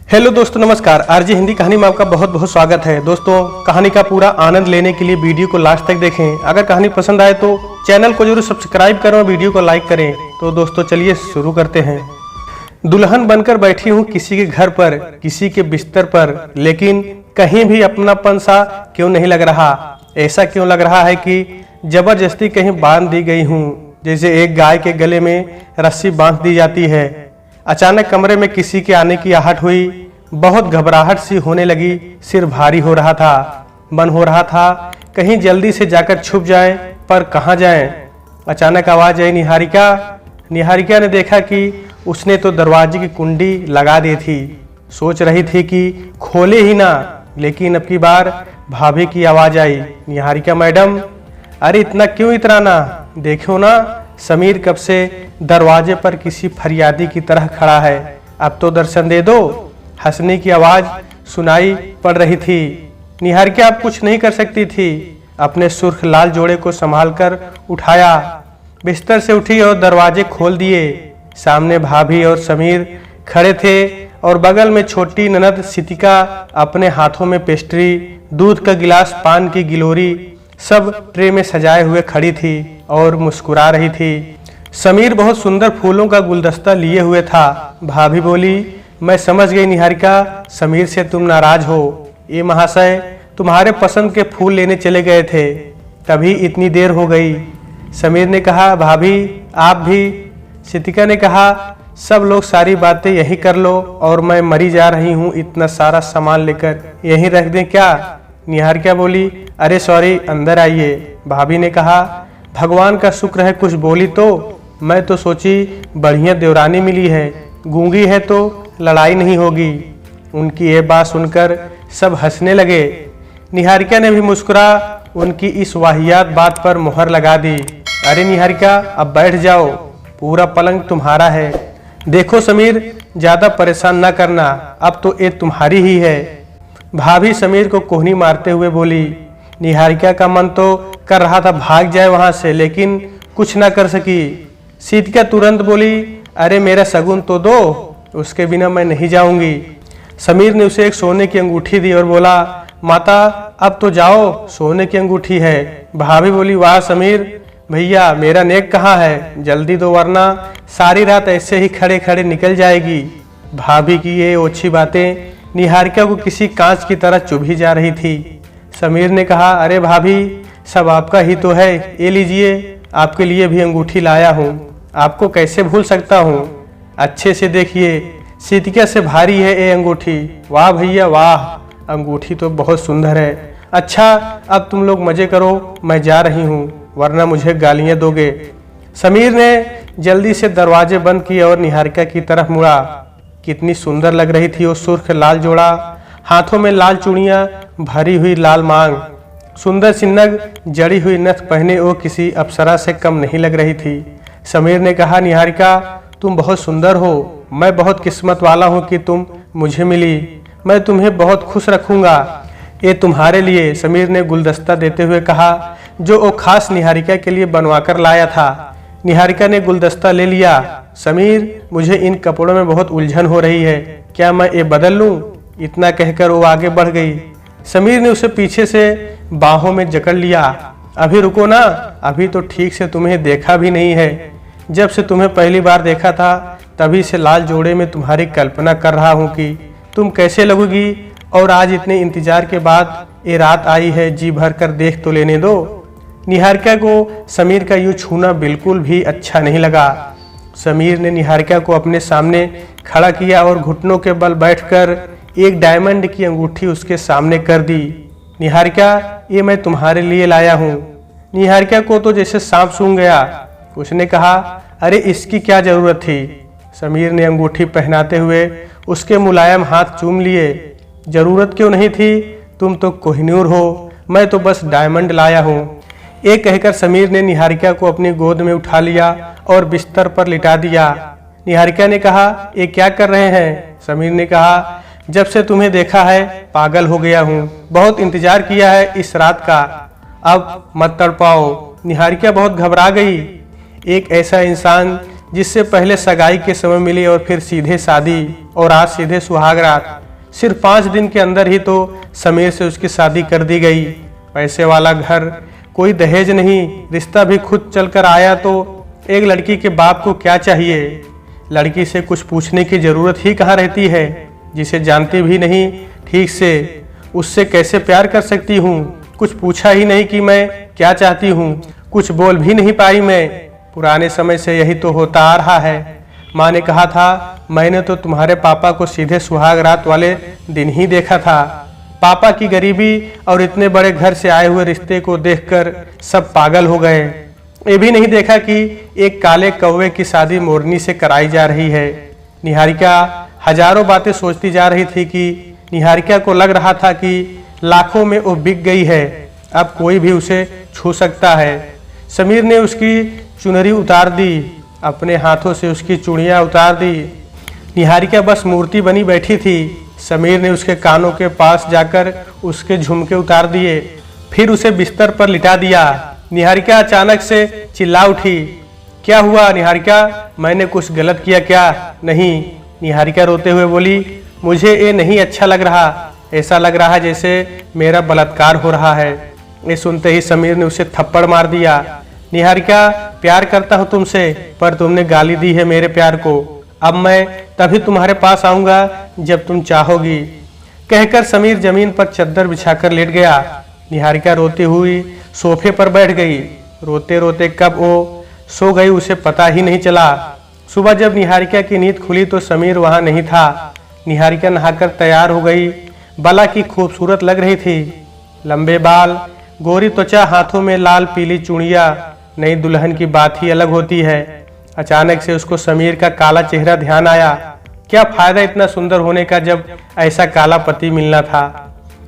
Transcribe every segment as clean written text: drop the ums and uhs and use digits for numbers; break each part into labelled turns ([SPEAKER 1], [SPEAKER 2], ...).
[SPEAKER 1] Hello दोस्तों, नमस्कार। RJ Hindi कहानी में आपका बहुत बहुत स्वागत है। दोस्तों, कहानी का पूरा आनंद लेने के लिए वीडियो को लास्ट तक देखें। अगर कहानी पसंद आए तो चैनल को जरूर सब्सक्राइब करें और वीडियो को लाइक करें। तो दोस्तों चलिए शुरू करते हैं। दुल्हन बनकर बैठी हूँ किसी के घर पर, किसी के बिस्तर पर, लेकिन कहीं भी अपनापन सा क्यों नहीं लग रहा। ऐसा क्यों लग रहा है कि जबरदस्ती कहीं बांध दी गई हूँ, जैसे एक गाय के गले में रस्सी बांध दी जाती है। अचानक कमरे में किसी के आने की आहट हुई। बहुत घबराहट सी होने लगी। सिर भारी हो रहा था। मन हो रहा था कहीं जल्दी से जाकर छुप जाए, पर कहाँ जाएं। अचानक आवाज आई, निहारिका। निहारिका ने देखा कि उसने तो दरवाजे की कुंडी लगा दी थी। सोच रही थी कि खोले ही ना, लेकिन अब की बार भाभी की आवाज आई, निहारिका मैडम। अरे इतना क्यों इतराना, देखो ना समीर कब से दरवाजे पर किसी फरियादी की तरह खड़ा है। अब तो दर्शन दे दो। हंसने की आवाज सुनाई पड़ रही थी। निहारिका अब कुछ नहीं कर सकती थी। अपने सुर्ख लाल जोड़े को संभालकर उठाया, बिस्तर से उठी और दरवाजे खोल दिए। सामने भाभी और समीर खड़े थे और बगल में छोटी ननद सितिका अपने हाथों में पेस्ट्री, दूध का गिलास, पान की गिलोरी सब ट्रे में सजाए हुए खड़ी थी और मुस्कुरा रही थी। समीर बहुत सुंदर फूलों का गुलदस्ता लिए हुए था। भाभी बोली, मैं समझ गई निहारिका, समीर से तुम नाराज हो। ये महाशय तुम्हारे पसंद के फूल लेने चले गए थे, तभी इतनी देर हो गई। समीर ने कहा, भाभी आप भी। सितिका ने कहा, सब लोग सारी बातें यही कर लो और मैं मरी जा रही हूँ, इतना सारा सामान लेकर यहीं रख दें क्या। निहारिका बोली, अरे सॉरी, अंदर आइए। भाभी ने कहा, भगवान का शुक्र है कुछ बोली तो। मैं तो सोची बढ़िया देवरानी मिली है, गूंगी है तो लड़ाई नहीं होगी। उनकी ये बात सुनकर सब हंसने लगे। निहारिका ने भी मुस्कुरा उनकी इस वाहियात बात पर मुहर लगा दी। अरे निहारिका अब बैठ जाओ, पूरा पलंग तुम्हारा है। देखो समीर, ज्यादा परेशान ना करना, अब तो ये तुम्हारी ही है। भाभी समीर को कोहनी मारते हुए बोली। निहारिका का मन तो कर रहा था भाग जाए वहां से, लेकिन कुछ ना कर सकी। सितिका तुरंत बोली, अरे मेरा शगुन तो दो, उसके बिना मैं नहीं जाऊंगी। समीर ने उसे एक सोने की अंगूठी दी और बोला, माता अब तो जाओ, सोने की अंगूठी है। भाभी बोली, वाह समीर भैया, मेरा नेक कहाँ है, जल्दी दो वरना सारी रात ऐसे ही खड़े खड़े निकल जाएगी। भाभी की ये ओछी बातें निहारिका को किसी कांच की तरह चुभी जा रही थी। समीर ने कहा, अरे भाभी सब आपका ही तो है, ये लीजिए, आपके लिए भी अंगूठी लाया हूँ, आपको कैसे भूल सकता हूँ। अच्छे से देखिए, सितिका से भारी है ये अंगूठी। वाह भैया वाह, अंगूठी तो बहुत सुंदर है। अच्छा अब तुम लोग मजे करो, मैं जा रही हूँ, वरना मुझे गालियाँ दोगे। समीर ने जल्दी से दरवाजे बंद किए और निहारिका की तरफ मुड़ा। कितनी सुंदर लग रही थी वो सुर्ख लाल जोड़ा, हाथों में लाल चूड़ियाँ, भरी हुई लाल मांग, सुंदर सी नग जड़ी हुई नथ पहने वो किसी अप्सरा से कम नहीं लग रही थी। समीर ने कहा, निहारिका तुम बहुत सुंदर हो, मैं बहुत किस्मत वाला हूँ कि तुम मुझे मिली, मैं तुम्हें बहुत खुश रखूंगा। ये तुम्हारे लिए, समीर ने गुलदस्ता देते हुए कहा, जो वो खास निहारिका के लिए बनवा कर लाया था। निहारिका ने गुलदस्ता ले लिया। समीर, मुझे इन कपड़ों में बहुत उलझन हो रही है, क्या मैं ये बदल लूं? इतना कहकर वो आगे बढ़ गई। समीर ने उसे पीछे से बाहों में जकड़ लिया। अभी रुको ना, अभी तो ठीक से तुम्हें देखा भी नहीं है। जब से तुम्हें पहली बार देखा था तभी से लाल जोड़े में तुम्हारी कल्पना कर रहा हूँ कि तुम कैसे लगोगी, और आज इतने इंतजार के बाद ये रात आई है, जी भर कर देख तो लेने दो। निहारिका को समीर का यूं छूना बिल्कुल भी अच्छा नहीं लगा। समीर ने निहारिका को अपने सामने खड़ा किया और घुटनों के बल बैठकर एक डायमंड की अंगूठी उसके सामने कर दी। निहारिका, ये मैं तुम्हारे लिए लाया हूँ। निहारिका को तो जैसे सांप सूंघ गया। उसने कहा, अरे इसकी क्या जरूरत थी। समीर ने अंगूठी पहनाते हुए उसके मुलायम हाथ चूम लिए। जरूरत क्यों नहीं थी, तुम तो कोहिनूर हो, मैं तो बस डायमंड लाया हूँ। ये कहकर समीर ने निहारिका को अपनी गोद में उठा लिया और बिस्तर पर लिटा दिया। निहारिका ने कहा, ये क्या कर रहे हैं? समीर ने कहा, जब से तुम्हें देखा है पागल हो गया हूँ, बहुत इंतजार किया है इस रात का, अब मत तड़पाओ। निहारिका बहुत घबरा गई। एक ऐसा इंसान जिससे पहले सगाई के समय मिली और फिर सीधे शादी और आज सीधे सुहाग रात। सिर्फ 5 दिन के अंदर ही तो समीर से उसकी शादी कर दी गई। पैसे वाला घर, कोई दहेज नहीं, रिश्ता भी खुद चलकर आया। तो एक लड़की के बाप को क्या चाहिए? लड़की से कुछ पूछने की जरूरत ही कहाँ रहती है, जिसे जानती भी नहीं ठीक से। उससे कैसे प्यार कर सकती हूँ? कुछ पूछा ही नहीं कि मैं क्या चाहती हूँ, कुछ बोल भी नहीं पाई मैं। पुराने समय से यही तो होता आ रहा है। माँ ने कहा था, मैंने तो तुम्हारे पापा को सीधे सुहाग रात वाले दिन ही देखा था। पापा की गरीबी और इतने बड़े घर से आए हुए रिश्ते को देखकर सब पागल हो गए। ये भी नहीं देखा कि एक काले कौवे की शादी मोरनी से कराई जा रही है। निहारिका हजारों बातें सोचती जा रही थी कि निहारिका को लग रहा था कि लाखों में वो बिक गई है, अब कोई भी उसे छू सकता है। समीर ने उसकी चुनरी उतार दी, अपने हाथों से उसकी चूड़ियाँ उतार दी। निहारिका बस मूर्ति बनी बैठी थी। समीर ने उसके कानों के पास जाकर उसके झुमके उतार दिए, फिर उसे बिस्तर पर लिटा दिया। निहारिका अचानक से चिल्ला उठी, क्या हुआ निहारिका, मैंने कुछ गलत किया क्या? नहीं। निहारिका रोते हुए बोली, मुझे ये नहीं अच्छा लग रहा, ऐसा लग रहा है जैसे मेरा बलात्कार हो रहा है। ये सुनते ही समीर ने उसे थप्पड़ मार दिया। निहारिका, प्यार करता हूँ तुमसे, पर तुमने गाली दी है मेरे प्यार को। अब मैं तभी तुम्हारे पास आऊंगा जब तुम चाहोगी। कहकर समीर जमीन पर चद्दर बिछाकर लेट गया। निहारिका रोती हुई सोफे पर बैठ गई। रोते रोते कब वो सो गई उसे पता ही नहीं चला। सुबह जब निहारिका की नींद खुली तो समीर वहां नहीं था। निहारिका नहाकर तैयार हो गई। बाला की खूबसूरत लग रही थी, लंबे बाल, गोरी त्वचा, हाथों में लाल पीली चूड़ियां। नई दुल्हन की बात ही अलग होती है। अचानक से उसको समीर का काला चेहरा ध्यान आया। क्या फायदा इतना सुंदर होने का जब ऐसा काला पति मिलना था।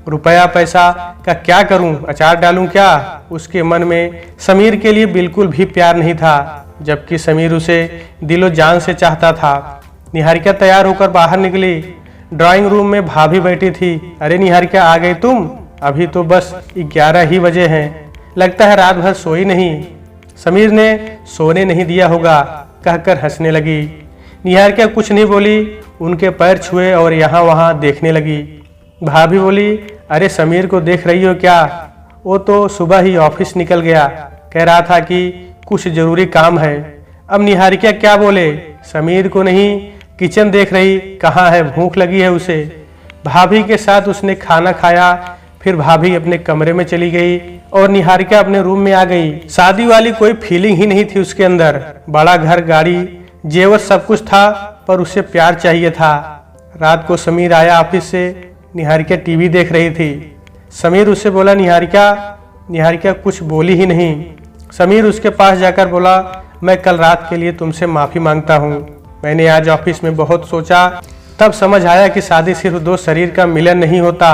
[SPEAKER 1] रुपया पैसा का क्या करूं, अचार डालूं क्या? उसके मन में समीर के लिए बिल्कुल भी प्यार नहीं था, जबकि समीर उसे दिलो जान से चाहता था। निहारिका तैयार होकर बाहर निकली। ड्राइंग रूम में भाभी बैठी थी। अरे निहारिका, आ गई तुम? अभी तो बस 11 ही बजे हैं, लगता है रात भर सोई नहीं। समीर ने सोने नहीं दिया होगा कहकर हंसने लगी। निहारिका कुछ नहीं बोली, उनके पैर छुए और यहाँ वहाँ देखने लगी। भाभी बोली, अरे समीर को देख रही हो क्या? वो तो सुबह ही ऑफिस निकल गया, कह रहा था कि कुछ जरूरी काम है। अब निहारिका क्या बोले, समीर को नहीं, किचन देख रही, कहाँ है, भूख लगी है उसे। भाभी के साथ उसने खाना खाया, फिर भाभी अपने कमरे में चली गई और निहारिका अपने रूम में आ गई। शादी वाली कोई फीलिंग ही नहीं थी उसके अंदर। बड़ा घर, गाड़ी, जेवर सब कुछ था, पर उसे प्यार चाहिए था। रात को समीर आया ऑफिस से। निहारिका टीवी देख रही थी। समीर उससे बोला, निहारिका। निहारिका कुछ बोली ही नहीं। समीर उसके पास जाकर बोला, मैं कल रात के लिए तुमसे माफ़ी मांगता हूँ। मैंने आज ऑफिस में बहुत सोचा, तब समझ आया कि शादी सिर्फ दो शरीर का मिलन नहीं होता,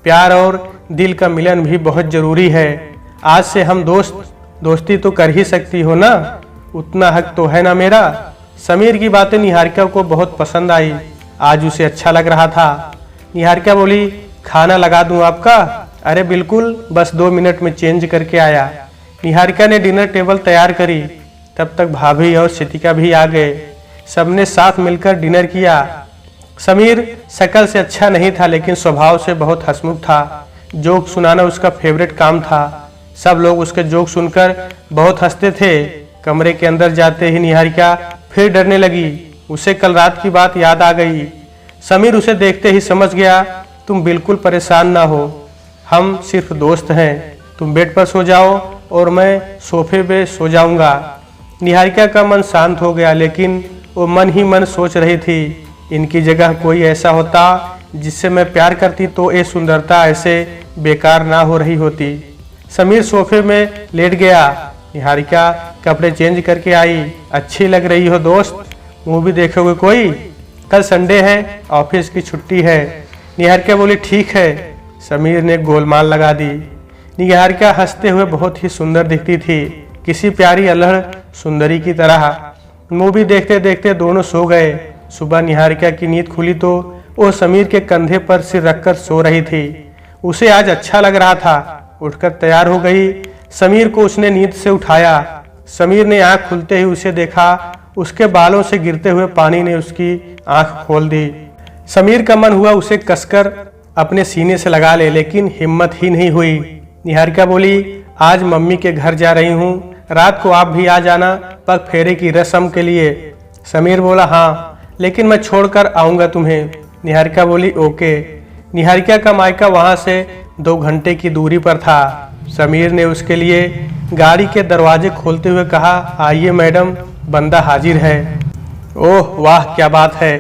[SPEAKER 1] प्यार और दिल का मिलन भी बहुत जरूरी है। आज से हम दोस्ती तो कर ही सकती हो ना, उतना हक तो है ना मेरा। समीर की बातें निहारिका को बहुत पसंद आई। आज उसे अच्छा लग रहा था। निहारिका बोली, खाना लगा दूं आपका? अरे बिल्कुल, बस 2 मिनट में चेंज करके आया। निहारिका ने डिनर टेबल तैयार करी। तब तक भाभी और सितिका भी आ गए। सबने साथ मिलकर डिनर किया। समीर शक्ल से अच्छा नहीं था, लेकिन स्वभाव से बहुत हंसमुख था। जोक सुनाना उसका फेवरेट काम था। सब लोग उसके जोक सुनकर बहुत हंसते थे। कमरे के अंदर जाते ही निहारिका फिर डरने लगी। उसे कल रात की बात याद आ गई। समीर उसे देखते ही समझ गया, तुम बिल्कुल परेशान ना हो, हम सिर्फ दोस्त हैं। तुम बेड पर सो जाओ और मैं सोफे पे सो जाऊंगा। निहारिका का मन शांत हो गया, लेकिन वो मन ही मन सोच रही थी, इनकी जगह कोई ऐसा होता जिससे मैं प्यार करती तो ये सुंदरता ऐसे बेकार ना हो रही होती। समीर सोफे में लेट गया। निहारिका कपड़े चेंज करके आई। अच्छी लग रही हो दोस्त, मूवी देखोगे कोई? कल संडे है, ऑफिस की छुट्टी है। निहारिका बोली, ठीक है। समीर ने गोलमाल लगा दी। निहारिका हंसते हुए बहुत ही सुंदर दिखती थी, किसी प्यारी अल्हड़ सुंदरी की तरह। मूवी देखते देखते दोनों सो गए। सुबह निहारिका की नींद खुली तो वो समीर के कंधे पर सिर रखकर सो रही थी। उसे आज अच्छा लग रहा था। उठकर तैयार हो गई। समीर को उसने नींद से उठाया। समीर ने आंख खुलते ही उसे देखा। उसके बालों से गिरते हुए पानी ने उसकी आंख खोल दी। समीर का मन हुआ उसे कसकर अपने सीने से लगा ले, लेकिन हिम्मत ही नहीं हुई। निहारिका बोली, आज मम्मी के घर जा रही हूँ, रात को आप भी आ जाना पग फेरे की रस्म के लिए। समीर बोला, हाँ, लेकिन मैं छोड़कर आऊँगा तुम्हें। निहारिका बोली, ओके। निहारिका का मायका वहाँ से 2 घंटे की दूरी पर था। समीर ने उसके लिए गाड़ी के दरवाजे खोलते हुए कहा, आइए मैडम, बंदा हाजिर है। ओह वाह, क्या बात है।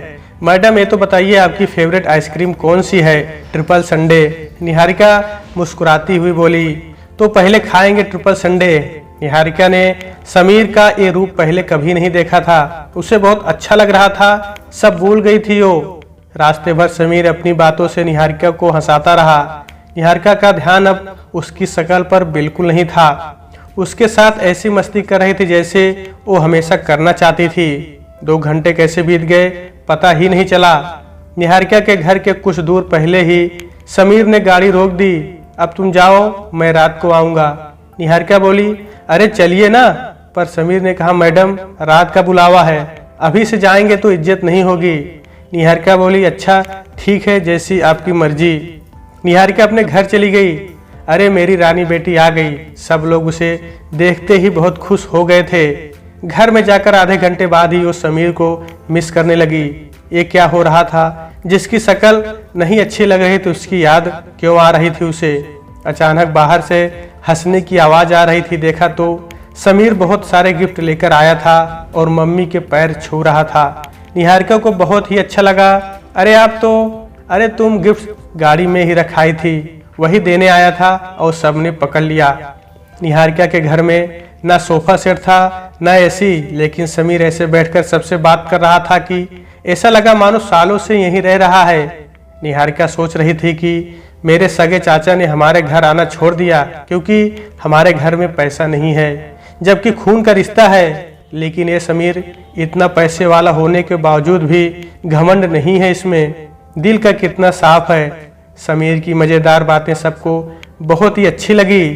[SPEAKER 1] मैडम ये तो बताइए आपकी फेवरेट आइसक्रीम कौन सी है? Triple Sunday. निहारिका मुस्कुराती हुई बोली, तो पहले खाएंगे ट्रिपल संडे। निहारिका ने समीर का ये रूप पहले कभी नहीं देखा था। उसे बहुत अच्छा लग रहा था, सब भूल गई थी वो। रास्ते भर समीर अपनी बातों से निहारिका को हंसाता रहा। निहारिका का ध्यान अब उसकी शक्ल पर बिल्कुल नहीं था। उसके साथ ऐसी मस्ती कर रही थी जैसे वो हमेशा करना चाहती थी। 2 घंटे कैसे बीत गए पता ही नहीं चला। निहारिका के घर के कुछ दूर पहले ही समीर ने गाड़ी रोक दी। अब तुम जाओ, मैं रात को आऊँगा। निहारिका बोली, अरे चलिए ना। पर समीर ने कहा, मैडम रात का बुलावा है, अभी से जाएंगे तो इज्जत नहीं होगी। निहारिका बोली, अच्छा ठीक है, जैसी आपकी मर्जी। निहारिका अपने घर चली गई। अरे मेरी रानी बेटी आ गई। सब लोग उसे देखते ही बहुत खुश हो गए थे। घर में जाकर आधे घंटे बाद ही वो समीर को मिस करने लगी। ये क्या हो रहा था? जिसकी शक्ल नहीं अच्छी लग रही थी उसकी याद क्यों आ रही थी उसे? अचानक बाहर से हंसने की आवाज आ रही थी। देखा तो समीर बहुत सारे गिफ्ट लेकर आया था और मम्मी के पैर छू रहा था। निहारिका को बहुत ही अच्छा लगा। अरे तुम गिफ्ट गाड़ी में ही रखाई थी, वही देने आया था और सबने पकड़ लिया। निहारिका के घर में ना सोफा सेट था ना एसी, लेकिन समीर ऐसे बैठकर सबसे बात कर रहा था कि ऐसा लगा मानो सालों से यहीं रह रहा है। निहारिका सोच रही थी कि मेरे सगे चाचा ने हमारे घर आना छोड़ दिया क्योंकि हमारे घर में पैसा नहीं है, जबकि खून का रिश्ता है। लेकिन ये समीर इतना पैसे वाला होने के बावजूद भी घमंड नहीं है इसमें, दिल का कितना साफ है। समीर की मजेदार बातें सबको बहुत ही अच्छी लगी।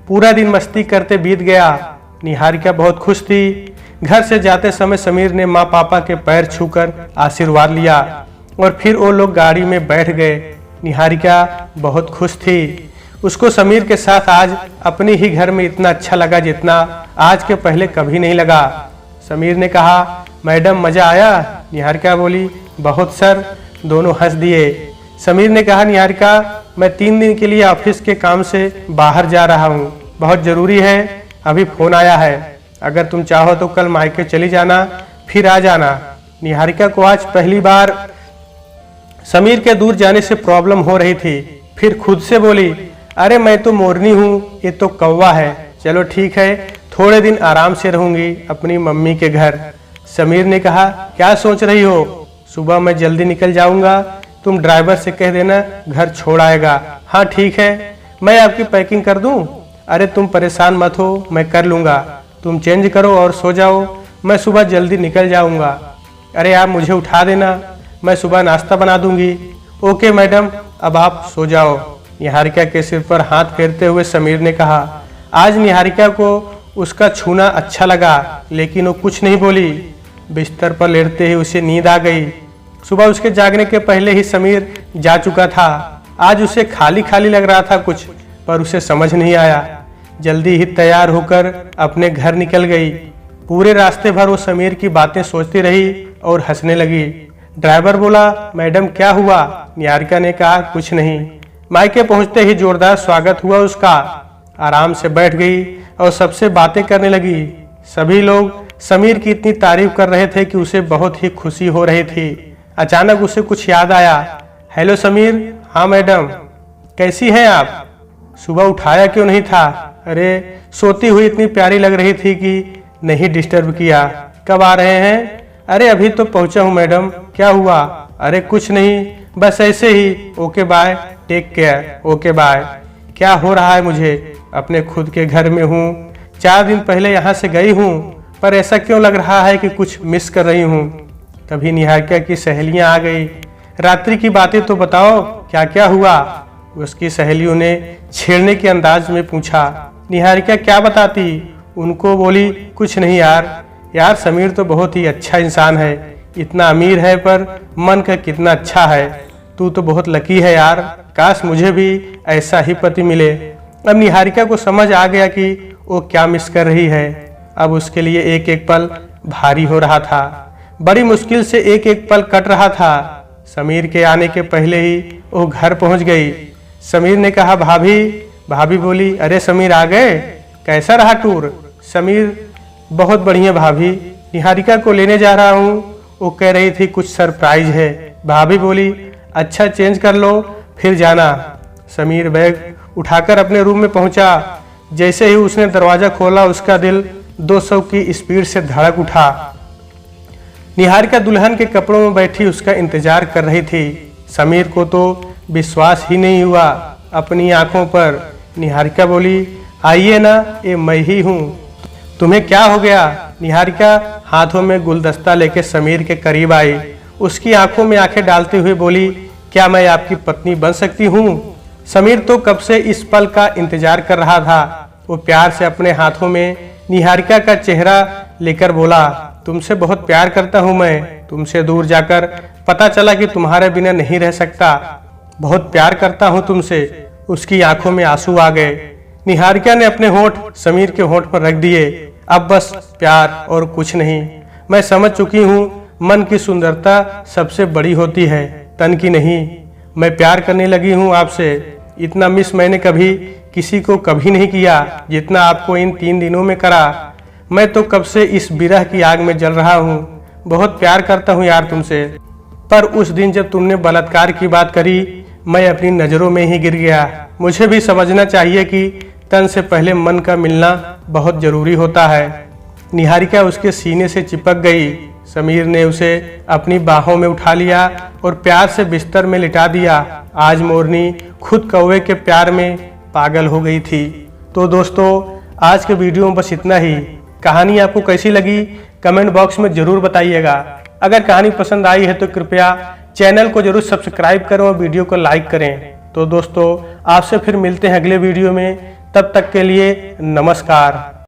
[SPEAKER 1] पूरा दिन मस्ती करते बीत गया। निहारिका बहुत खुश थी। घर से जाते समय समीर ने माँ पापा के पैर छूकर आशीर्वाद लिया और फिर वो लोग गाड़ी में बैठ गए। निहारिका बहुत खुश थी। उसको समीर के साथ आज अपने ही घर में इतना अच्छा लगा जितना आज के पहले कभी नहीं लगा। समीर ने कहा, मैडम मजा आया? निहारिका बोली, बहुत सर। दोनों हंस दिए। समीर ने कहा, निहारिका मैं 3 दिन के लिए ऑफिस के काम से बाहर जा रहा हूँ, बहुत जरूरी है, अभी फोन आया है। अगर तुम चाहो तो कल मायके चली जाना, फिर आ जाना। निहारिका को आज पहली बार समीर के दूर जाने से प्रॉब्लम हो रही थी। फिर खुद से बोली, अरे मैं तो मोरनी हूँ, ये तो कौवा है। चलो ठीक है, थोड़े दिन आराम से रहूंगी अपनी मम्मी के घर। समीर ने कहा, क्या सोच रही हो? सुबह मैं जल्दी निकल जाऊंगा, तुम ड्राइवर से कह देना घर छोड़ आएगा। हाँ ठीक है, मैं आपकी पैकिंग कर दूं? अरे तुम परेशान मत हो, मैं कर लूंगा। तुम चेंज करो और सो जाओ, मैं सुबह जल्दी निकल जाऊंगा। अरे आप मुझे उठा देना, मैं सुबह नाश्ता बना दूंगी। ओके मैडम, अब आप सो जाओ। निहारिका के सिर पर हाथ फेरते हुए समीर ने कहा। आज निहारिका को उसका छूना अच्छा लगा, लेकिन वो कुछ नहीं बोली। बिस्तर पर लेटते ही उसे नींद आ गई। सुबह उसके जागने के पहले ही समीर जा चुका था। आज उसे खाली खाली लग रहा था कुछ, पर उसे समझ नहीं आया। जल्दी ही तैयार होकर अपने घर निकल गई। पूरे रास्ते भर वो समीर की बातें सोचती रही और हंसने लगी। ड्राइवर बोला, मैडम क्या हुआ? निहारिका ने कहा, कुछ नहीं। मायके पहुंचते ही जोरदार स्वागत हुआ उसका। आराम से बैठ गई और सबसे बातें करने लगी। सभी लोग समीर की इतनी तारीफ कर रहे थे कि उसे बहुत ही खुशी हो रही थी। अचानक उसे कुछ याद आया। हेलो समीर। हाँ मैडम, कैसी हैं आप? सुबह उठाया क्यों नहीं था? अरे सोती हुई इतनी प्यारी लग रही थी कि नहीं डिस्टर्ब किया। कब आ रहे हैं? अरे अभी तो पहुंचा हूँ मैडम। क्या हुआ? अरे कुछ नहीं, बस ऐसे ही। Okay bye, take care. Okay bye. क्या हो रहा है? मुझे अपने खुद के घर में हूँ, 4 दिन पहले यहाँ से गई हूँ, पर ऐसा क्यों लग रहा है कि कुछ मिस कर रही हूँ। तभी निहारिका की सहेलियां आ गई। रात्रि की बातें तो बताओ, क्या क्या हुआ? उसकी सहेलियों ने छेड़ने के अंदाज में पूछा। निहारिका क्या बताती? उनको बोली, कुछ नहीं यार, यार समीर तो बहुत ही अच्छा इंसान है, इतना अमीर है पर मन का कितना अच्छा है। तू तो बहुत लकी है यार, काश मुझे भी ऐसा ही पति मिले। अब निहारिका को समझ आ गया कि वो क्या मिस कर रही है। अब उसके लिए एक एक पल भारी हो रहा था, बड़ी मुश्किल से एक एक पल कट रहा था। समीर के आने के पहले ही वो घर पहुंच गई। समीर ने कहा भाभी। भाभी बोली अरे समीर आ गए, कैसा रहा टूर? समीर बहुत बढ़िया भाभी, निहारिका को लेने जा रहा हूँ, वो कह रही थी कुछ सरप्राइज है। भाभी बोली अच्छा चेंज कर लो फिर जाना। समीर बैग उठाकर अपने रूम में पहुंचा। जैसे ही उसने दरवाजा खोला उसका दिल 200 की स्पीड से धड़क उठा। निहारिका दुल्हन के कपड़ों में बैठी उसका इंतजार कर रही थी। समीर को तो विश्वास ही नहीं हुआ अपनी आंखों पर। निहारिका बोली आइए ना, ये मैं ही हूँ, तुम्हें क्या हो गया? निहारिका हाथों में गुलदस्ता लेके समीर के करीब आई। उसकी आंखों में आंखें डालते हुए बोली क्या मैं आपकी पत्नी बन सकती हूँ? समीर तो कब से इस पल का इंतजार कर रहा था। वो प्यार से अपने हाथों में निहारिका का चेहरा लेकर बोला तुमसे बहुत प्यार करता हूँ मैं, तुमसे दूर जाकर पता चला कि तुम्हारे बिना नहीं रह सकता, बहुत प्यार करता हूँ तुमसे। उसकी आंखों में आंसू आ गए। निहारिका ने अपने होंठ समीर के होंठ पर रख दिए। अब बस प्यार और कुछ नहीं। मैं समझ चुकी हूँ मन की सुंदरता सबसे बड़ी होती है, तन की नहीं। मैं प्यार करने लगी हूँ आपसे। इतना मिस मैंने कभी किसी को कभी नहीं किया जितना आपको इन 3 दिनों में करा। मैं तो कब से इस विरह की आग में जल रहा हूँ। बहुत प्यार करता हूँ यार तुमसे। पर उस दिन जब तुमने बलात्कार की बात करी मैं अपनी नज़रों में ही गिर गया। मुझे भी समझना चाहिए कि तन से पहले मन का मिलना बहुत जरूरी होता है। निहारिका उसके सीने से चिपक गई। समीर ने उसे अपनी बाहों में उठा लिया और प्यार से बिस्तर में लिटा दिया। आज मोरनी खुद कौवे के प्यार में पागल हो गई थी। तो दोस्तों आज के वीडियो में बस इतना ही। कहानी आपको कैसी लगी कमेंट बॉक्स में जरूर बताइएगा। अगर कहानी पसंद आई है तो कृपया चैनल को जरूर सब्सक्राइब करें और वीडियो को लाइक करें। तो दोस्तों आपसे फिर मिलते हैं अगले वीडियो में, तब तक के लिए नमस्कार।